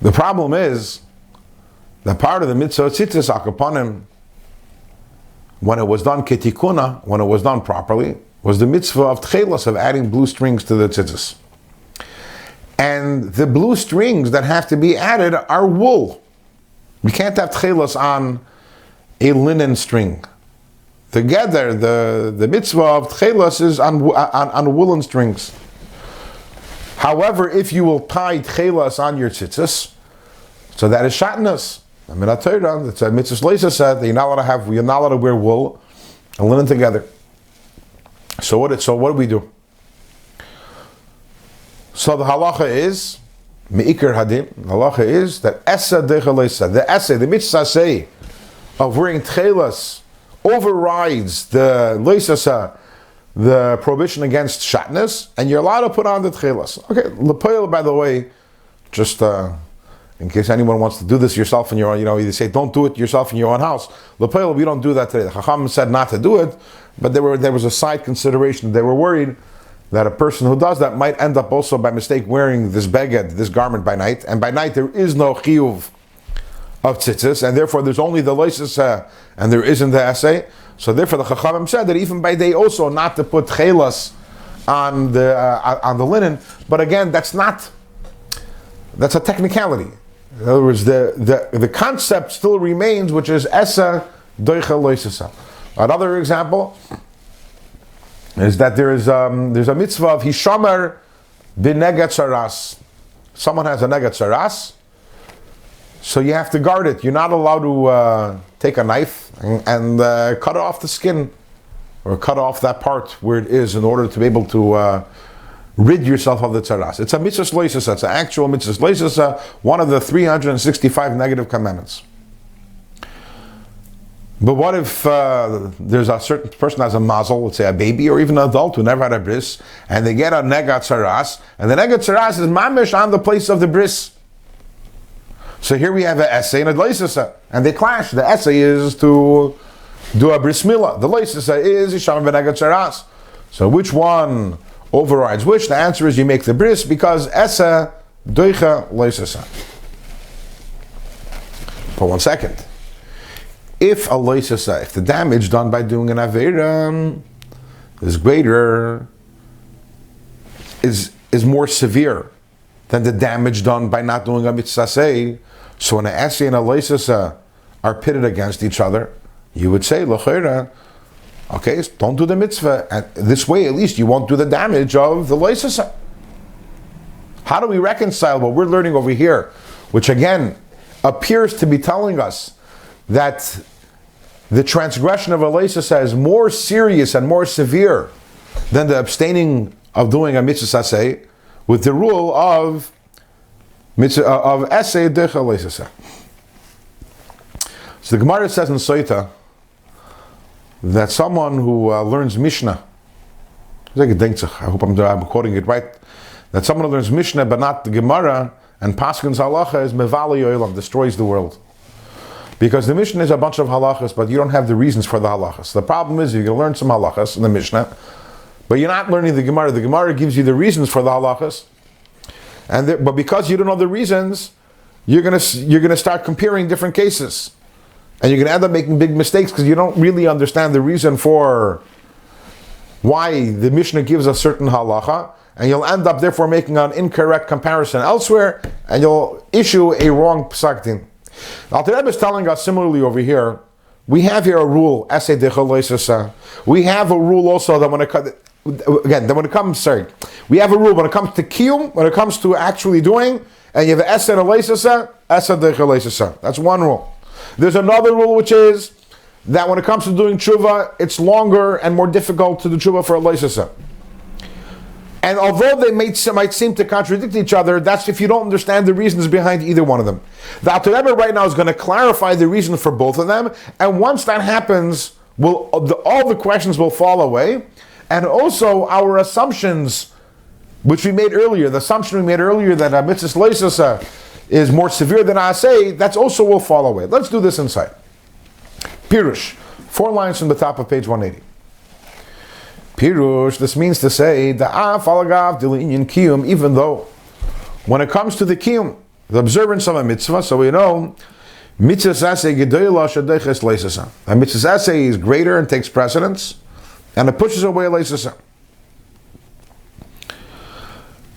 Speaker 1: The problem is that part of the mitzvah treatise akapanim, when it was done ketikuna, when it was done properly, was the mitzvah of tchelos, of adding blue strings to the treatise. And the blue strings that have to be added are wool. You can't have tchelos on a linen string. Together, the mitzvah of tchelos is on woolen strings. However, if you will tie tchelos on your tzitzis, so that is shatnus. I mean, Torah, it's a mitzvah leisa said that you're not allowed to wear wool and linen together. So what do we do? So the halacha is meikar hadim. The halacha is that esa decha leisa, the mitzvah say of wearing tchelas overrides the leisa, the prohibition against shatnus, and you're allowed to put on the tchelas. Okay, lepoil, by the way, just in case anyone wants to do this yourself in your own, you say don't do it yourself in your own house. Lepoil, we don't do that today. The Chacham said not to do it, but there was a side consideration. They were worried that a person who does that might end up also by mistake wearing this beged, this garment by night, and by night there is no chiyuv of tzitzis, and therefore there's only the loises and there isn't the essay. So therefore the Chachamim said that even by day also not to put chelas on the linen. But again, that's a technicality. In other words, the concept still remains, which is esa doicha loisasa. Another example is that there's a mitzvah of hishamer b'negat saras. Someone has a negat saras, so you have to guard it. You're not allowed to take a knife and cut off the skin or cut off that part where it is in order to be able to rid yourself of the tzaras. It's a mitzvah loisasa. It's an actual mitzvah loisasa, one of the 365 negative commandments. But what if there's a certain person has a mazel, let's say a baby or even an adult who never had a bris, and they get a negat tzaras, and the negat tzaras is mamish on the place of the bris. So here we have an essay and a loisasa, and they clash. The essay is to do a bris milah. The loisasa is yisham b'negat tzaras. So which one overrides which? The answer is you make the bris because essa doicha loisasa. For 1 second. If a loisasa, if the damage done by doing an avera is greater, is more severe than the damage done by not doing a mitzvah, so when an essay and a loisasa are pitted against each other, you would say, l'chera, okay, don't do the mitzvah. And this way, at least, you won't do the damage of the loisasa. How do we reconcile what we're learning over here, which again appears to be telling us that the transgression of a loisasa is more serious and more severe than the abstaining of doing a mitzvah with the rule of essay decha loisasa? So the Gemara says in Soita that someone who learns Mishnah, I hope I'm quoting it right, that someone who learns Mishnah but not the Gemara and Paskin's halacha is mevali olam, destroys the world. Because the Mishnah is a bunch of halachas, but you don't have the reasons for the halachas. The problem is you can learn some halachas in the Mishnah, but you're not learning the Gemara. The Gemara gives you the reasons for the halachas, but because you don't know the reasons, you're gonna start comparing different cases. And you're going to end up making big mistakes because you don't really understand the reason for why the Mishnah gives a certain halacha, and you'll end up therefore making an incorrect comparison elsewhere, and you'll issue a wrong psak din. Alter Rebbe is telling us similarly over here. We have here a rule, essay decha loisasa. We have a rule also that when it comes to kiyum, when it comes to actually doing, and you have essay and a loisasa, essay decha loisasa. That's one rule. There's another rule, which is that when it comes to doing teshuvah, it's longer and more difficult to do teshuvah for a loisasa. And although they might seem to contradict each other, that's if you don't understand the reasons behind either one of them. The Alter Rebbe right now is going to clarify the reason for both of them, and once that happens, all the questions will fall away, and also our assumptions, which we made earlier, the assumption we made earlier that a mitzvah loisasa is more severe than asay, that's also will fall away. Let's do this inside. Pirush, 4 lines from the top of page 180. Pirush, this means to say, even though when it comes to the kiyum, the observance of a mitzvah, so we know, mitzvah asay gedoyla shadeches leisasa. A mitzvah asay is greater and takes precedence, and it pushes away leisasa.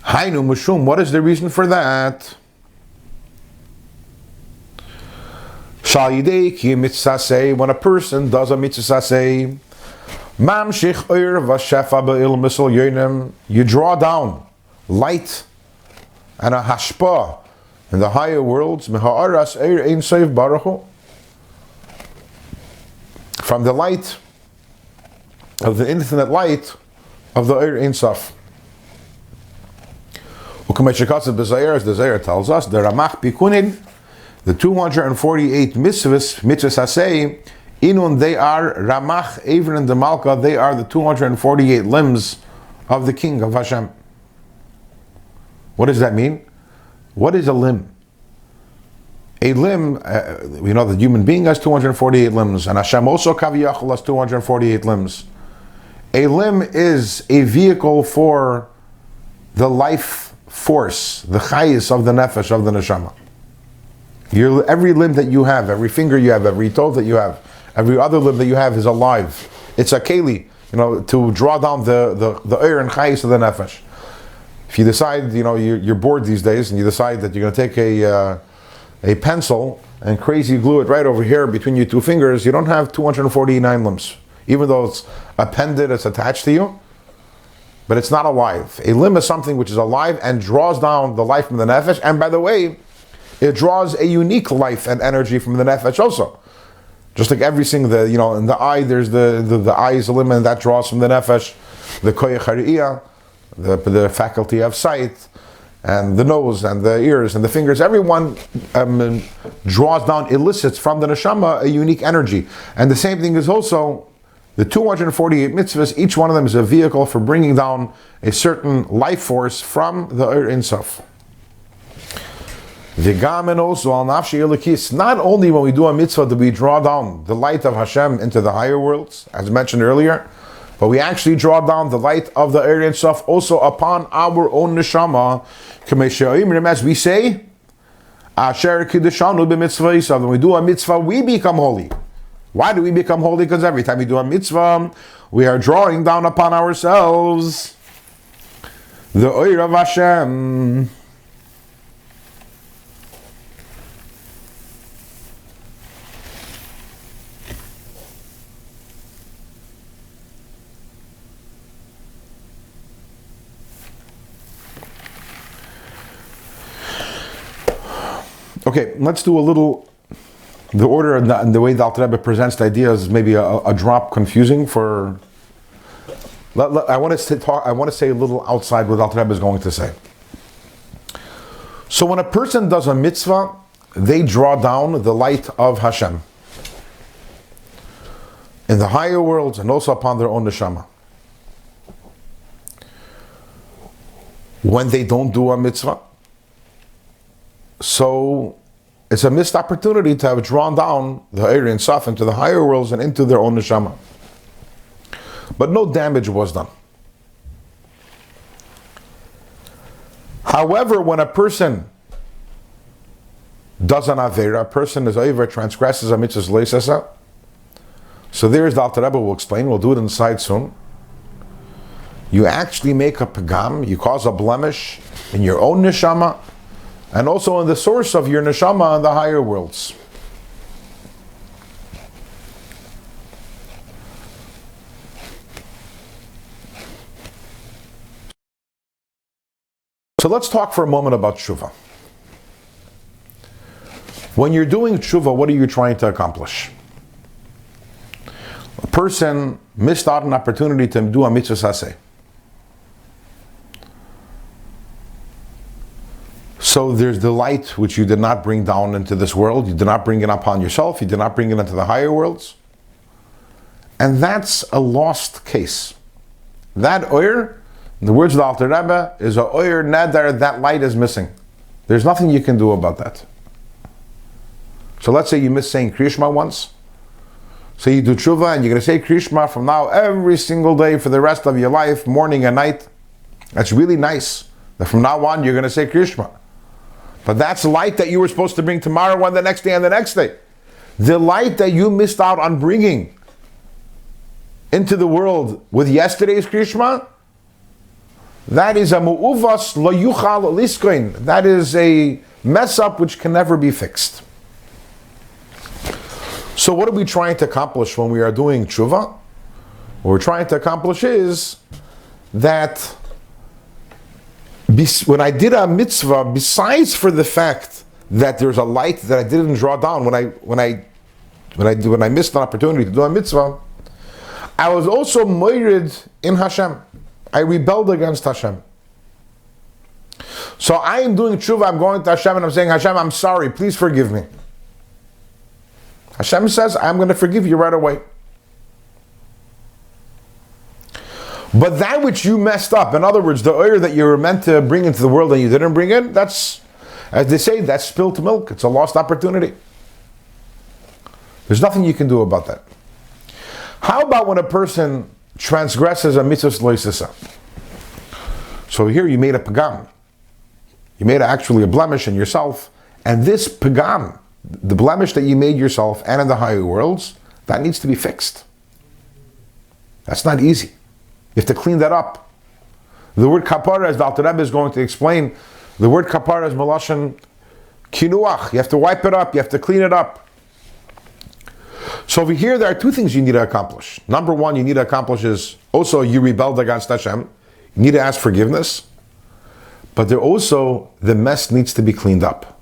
Speaker 1: Hainu mushum, what is the reason for that? When a person does a mitzvah, you draw down light and a hashpa in the higher worlds from the light of the infinite light of the Eir Ein Sof. As the Zohar tells us, the Ramach Pikunin, the 248 mitzvahs asay, inun, they are Ramach, Eivin, and the Malka, they are the 248 limbs of the King of Hashem. What does that mean? What is a limb? A limb, we know the human being has 248 limbs, and Hashem also Kaviyachal has 248 limbs. A limb is a vehicle for the life force, the chayis of the nefesh, of the neshama. Every limb that you have, every finger you have, every toe that you have, every other limb that you have is alive. It's a keli, to draw down the eir and chayis of the nefesh. If you decide, you're bored these days, and you decide that you're going to take a a pencil and crazy glue it right over here between your two fingers, you don't have 249 limbs. Even though it's appended, it's attached to you, but it's not alive. A limb is something which is alive and draws down the life from the nefesh, and by the way, it draws a unique life and energy from the nefesh also. Just like everything, in the eye, there's the eye is a limb and that draws from the nefesh, the koyach hariyah, the faculty of sight, and the nose and the ears and the fingers. Everyone draws down, elicits from the neshama a unique energy. And the same thing is also the 248 mitzvahs. Each one of them is a vehicle for bringing down a certain life force from the Eir Ein Sof. Not only when we do a mitzvah do we draw down the light of Hashem into the higher worlds, as mentioned earlier, but we actually draw down the light of the Eir Ein Sof also upon our own neshama. As we say, when we do a mitzvah, we become holy. Why do we become holy? Because every time we do a mitzvah, we are drawing down upon ourselves the Eir of Hashem. Okay, let's do a little. The order and the way the Alter Rebbe presents the ideas is maybe a drop confusing for. I want to say a little outside what the Alter Rebbe is going to say. So when a person does a mitzvah, they draw down the light of Hashem in the higher worlds and also upon their own neshama. When they don't do a mitzvah, so it's a missed opportunity to have drawn down the Eir Ein Sof into the higher worlds and into their own neshama. But no damage was done. However, when a person does an avera, a person is over, transgresses a mitzvah leisasa. So there's the Alter Rebbe will explain. We'll do it inside soon. You actually make a pagam, you cause a blemish in your own neshama, and also in the source of your neshama in the higher worlds. So let's talk for a moment about Teshuvah. When you're doing Teshuvah, what are you trying to accomplish? A person missed out an opportunity to do a mitzvah saseh. So there's the light which you did not bring down into this world, you did not bring it upon yourself, you did not bring it into the higher worlds. And that's a lost case. That oir, in the words of the Alter Rebbe, is a oir neder, that light is missing. There's nothing you can do about that. So let's say you miss saying Krishma once. So you do Teshuvah and you're going to say Krishma from now every single day for the rest of your life, morning and night. That's really nice. That from now on you're going to say Krishma. But that's light that you were supposed to bring tomorrow and the next day and the next day. The light that you missed out on bringing into the world with yesterday's Krishma, that is a mu'uvas lo yuchal liskoin. That is a mess up which can never be fixed. So what are we trying to accomplish when we are doing Teshuvah? What we're trying to accomplish is that when I did a mitzvah, besides for the fact that there's a light that I didn't draw down when I missed an opportunity to do a mitzvah, I was also moirid in Hashem. I rebelled against Hashem. So I am doing Teshuvah, I'm going to Hashem and I'm saying, Hashem, I'm sorry, please forgive me. Hashem says, I'm going to forgive you right away. But that which you messed up, in other words, the oil that you were meant to bring into the world and you didn't bring in, that's, as they say, that's spilt milk. It's a lost opportunity. There's nothing you can do about that. How about when a person transgresses a mitzvah loisisa? So here you made a pagam. You made actually a blemish in yourself, and this pagam, the blemish that you made yourself and in the higher worlds, that needs to be fixed. That's not easy. You have to clean that up. The word kapara, as the Alter Rebbe is going to explain, the word kapara is Melashon Kinuach, you have to wipe it up, you have to clean it up. So over here, there are two things you need to accomplish. Number one, you need to accomplish is also you rebelled against Hashem. You need to ask forgiveness. But there also, the mess needs to be cleaned up.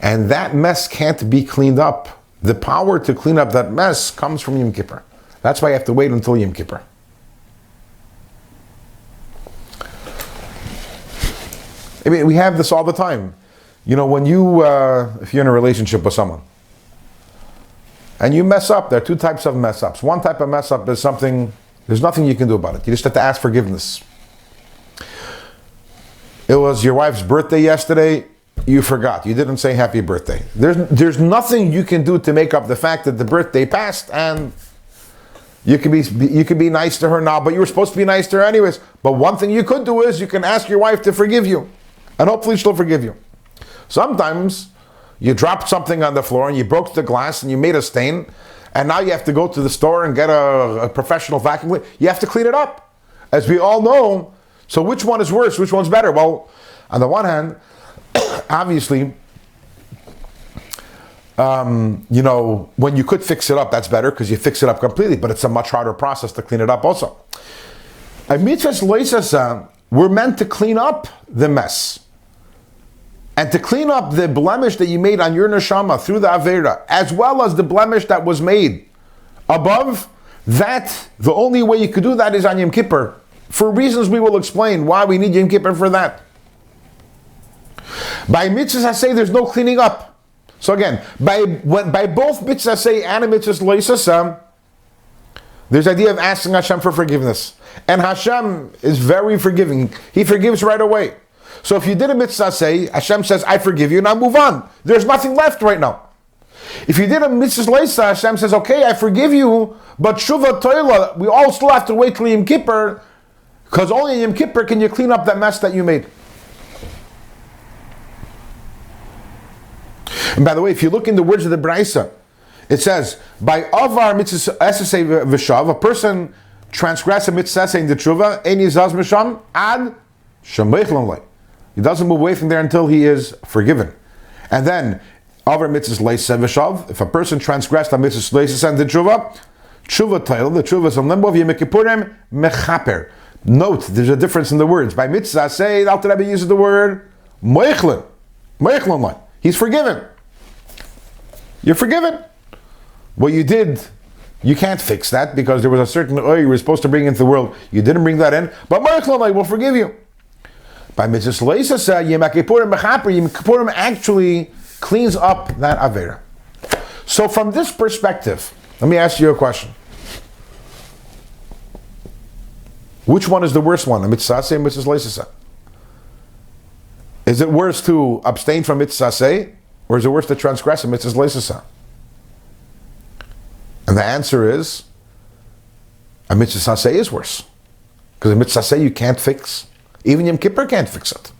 Speaker 1: And that mess can't be cleaned up. The power to clean up that mess comes from Yom Kippur. That's why you have to wait until Yom Kippur. I mean, we have this all the time. You know, when you, if you're in a relationship with someone, and you mess up, there are two types of mess ups. One type of mess up is something, there's nothing you can do about it. You just have to ask forgiveness. It was your wife's birthday yesterday, you forgot. You didn't say happy birthday. There's nothing you can do to make up the fact that the birthday passed, and you can be nice to her now, but you were supposed to be nice to her anyways. But one thing you could do is you can ask your wife to forgive you, and hopefully she'll forgive you. Sometimes you dropped something on the floor and you broke the glass and you made a stain, and now you have to go to the store and get a professional vacuum cleaner. You have to clean it up. As we all know, so which one is worse? Which one's better? Well, on the one hand, obviously, you know, when you could fix it up, that's better because you fix it up completely, but it's a much harder process to clean it up also. A mitzvahs loisasa, we're meant to clean up the mess. And to clean up the blemish that you made on your neshama through the Avera, as well as the blemish that was made above, that, the only way you could do that is on Yom Kippur. For reasons we will explain why we need Yom Kippur for that. By mitzvahs I say there's no cleaning up. So again, by both mitzvahs I say and mitzvahs loisasa, there's the idea of asking Hashem for forgiveness. And Hashem is very forgiving. He forgives right away. So if you did a mitzvah say, Hashem says, I forgive you, now move on. There's nothing left right now. If you did a mitzvah leisa, Hashem says, okay, I forgive you, but Teshuvah Torah, we all still have to wait till Yom Kippur, because only in Yom Kippur can you clean up that mess that you made. And by the way, if you look in the words of the Braisa, it says, by avar mitzvah esesei v'shav, a person transgress a mitzvah in the Teshuvah, ein yizaz misham ad shemeichlon lei. He doesn't move away from there until he is forgiven. And then, over mitzvahs leisa v'shav, if a person transgressed a mitzvahs leisa and the Teshuvah title, the Teshuvah is on limbo of Yom Kippurim mechaper. Note, there's a difference in the words. By mitzvah say, the Alter Rebbe uses the word moichlon. Moichlon lei. He's forgiven. You're forgiven. What you did, you can't fix that because there was a certain oil you were supposed to bring into the world. You didn't bring that in, but moichlon lei will forgive you. By mitzvahs leisa, Yom Kippurim mechaper, Yom Kippurim actually cleans up that avera. So from this perspective, let me ask you a question. Which one is the worst one? A mitzvah say, mitzvahs leisa? Is it worse to abstain from mitzvah say, or is it worse to transgress a mitzvahs leisa? And the answer is, a mitzvah say is worse. Because a mitzvah say you can't fix. Even Yom Kippur can't fix it.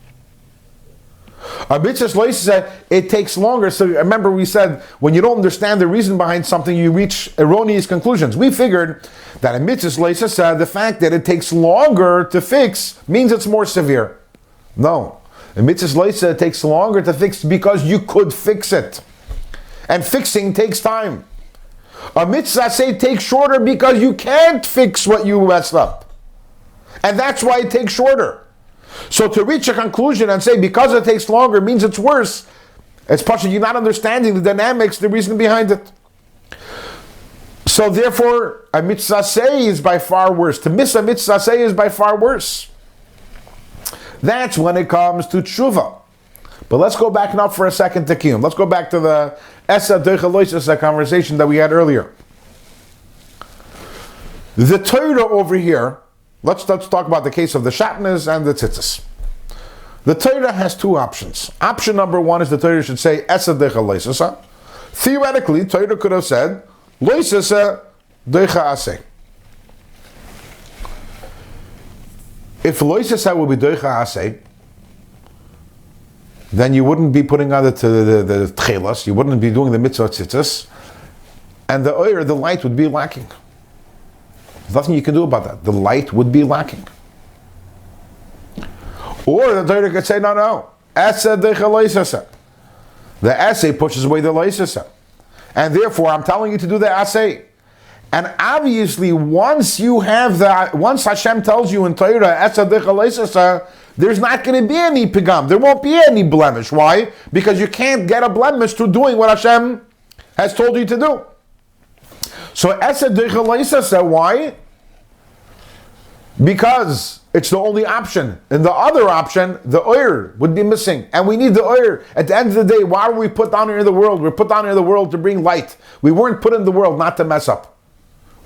Speaker 1: A mitzvahs loisa, it takes longer. So remember we said, when you don't understand the reason behind something, you reach erroneous conclusions. We figured that a mitzvahs loisa, the fact that it takes longer to fix means it's more severe. No. A mitzvahs loisa, it takes longer to fix because you could fix it. And fixing takes time. A mitzvah say takes shorter because you can't fix what you messed up. And that's why it takes shorter. So to reach a conclusion and say because it takes longer means it's worse, it's partially you're not understanding the dynamics, the reason behind it. So therefore, a mitzvah say is by far worse. To miss a mitzvah say is by far worse. That's when it comes to Teshuvah. But let's go back now for a second to Kiyum. Let's go back to the Esa Deicha Loisasa conversation that we had earlier. The Torah over here, let's talk about the case of the Shatnez and the Tzitzis. The Torah has two options. Option number one is the Torah should say Esa Deicha Loisasa. Theoretically, Torah could have said Loisasa Deicha Aseh. If Loisasa would be Deicha Aseh, then you wouldn't be putting on the tchelas, you wouldn't be doing the mitzvah tzitzis, and the oyer, the light would be lacking. There's nothing you can do about that. The light would be lacking. Or the Torah could say, no, Asa deicha loisasa. The essay pushes away the loisasa. And therefore, I'm telling you to do the essay. And obviously, once Hashem tells you in Torah, there's not going to be any pigam. There won't be any blemish. Why? Because you can't get a blemish through doing what Hashem has told you to do. So why? Because it's the only option. In the other option, the oir would be missing. And we need the oir. At the end of the day, why were we put down here in the world? We're put down here in the world to bring light. We weren't put in the world not to mess up.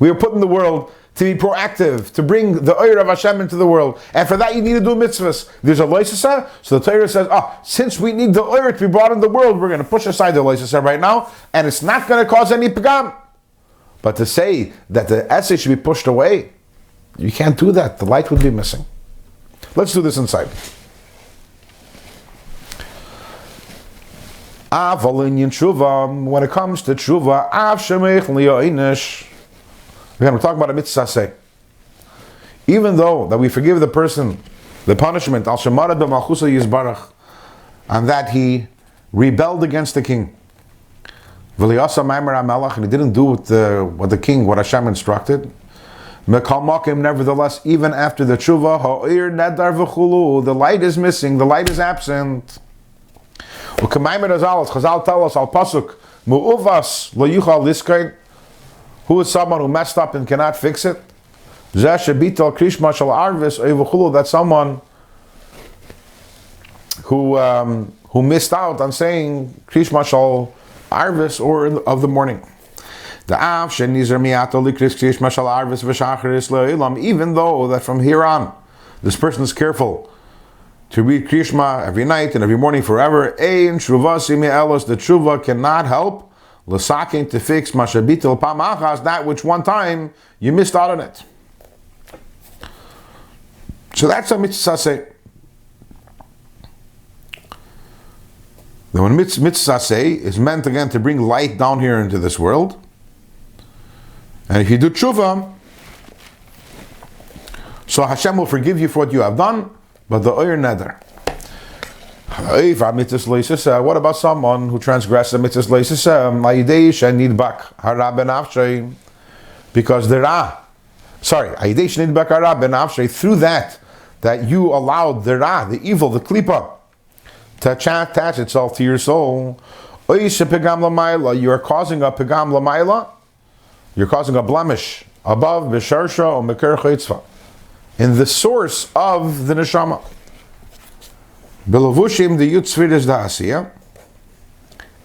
Speaker 1: We were put in the world to be proactive, to bring the oir of Hashem into the world. And for that you need to do mitzvahs. There's a loisasa, so the Torah says, since we need the oir to be brought in the world, we're going to push aside the loisasa right now, and it's not going to cause any pagam. But to say that the essay should be pushed away, you can't do that. The light would be missing. Let's do this inside. When it comes to Teshuvah, again, we're talking about a mitzvah. Even though that we forgive the person the punishment, al shemara b'malchusa yizbarach, and that he rebelled against the king, v'liyasa ma'amer ha'melach, and he didn't do what Hashem instructed. Mekal makim, nevertheless, even after the tshuva, ha'ir nedar v'chulu, the light is missing, the light is absent. Chazal tell us al pasuk mu'uvas lo yuchal liskain. Who is someone who messed up and cannot fix it? That's someone who missed out on saying Krishma Shal Arvis or of the morning. Even though that from here on this person is careful to read Krishma every night and every morning forever, the Teshuvah cannot help l'sakin to fix mashabitel pamachas, that which one time you missed out on it. So that's a mitzvah say. The one mitzvah say is meant again to bring light down here into this world. And if you do tshuva, so Hashem will forgive you for what you have done, but the oir neder. What about someone who transgresses the mitzvah? Because through that you allowed the evil, the klipa, to attach itself to your soul. You are causing a pegam l'mayla. You're causing a blemish above b'sharsha or mekar chaytzva, in the source of the neshama. Belavushim the yut sfiris da asiya,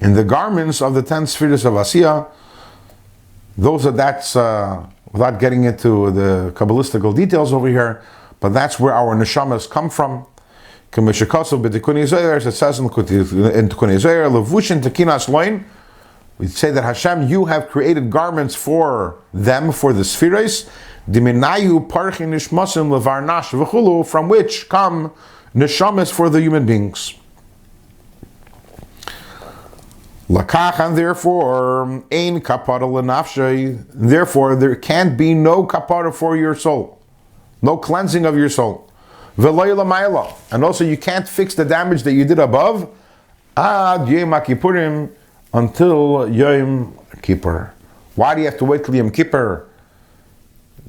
Speaker 1: in the garments of the 10 sfiris of asiya. That's without getting into the kabbalistical details over here, but that's where our neshamas come from. It says in Tikkun Zohar, levushin tekinas loin. We say that Hashem, you have created garments for them, for the spheres, from which come neshamas for the human beings. Lakach, and therefore, ein kapara l'nafshay. Therefore, there can't be no kapara for your soul, no cleansing of your soul. V'lo l'mayla, and also you can't fix the damage that you did above ad Yom Kippurim, until Yom Kippur. Why do you have to wait till Yom Kippur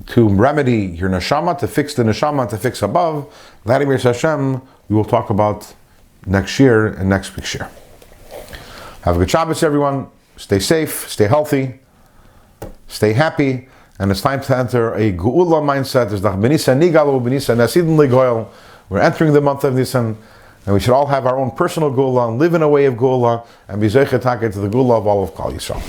Speaker 1: to remedy your neshama, to fix the neshama, to fix above? That Hashem, we will talk about next year and next week's year. Have a good Shabbos, everyone. Stay safe, stay healthy, stay happy, and it's time to enter a Geula mindset. We're entering the month of Nisan, and we should all have our own personal Geula and live in a way of Geula and be Zeicha Taka to the Geula of all of Klal Yisrael.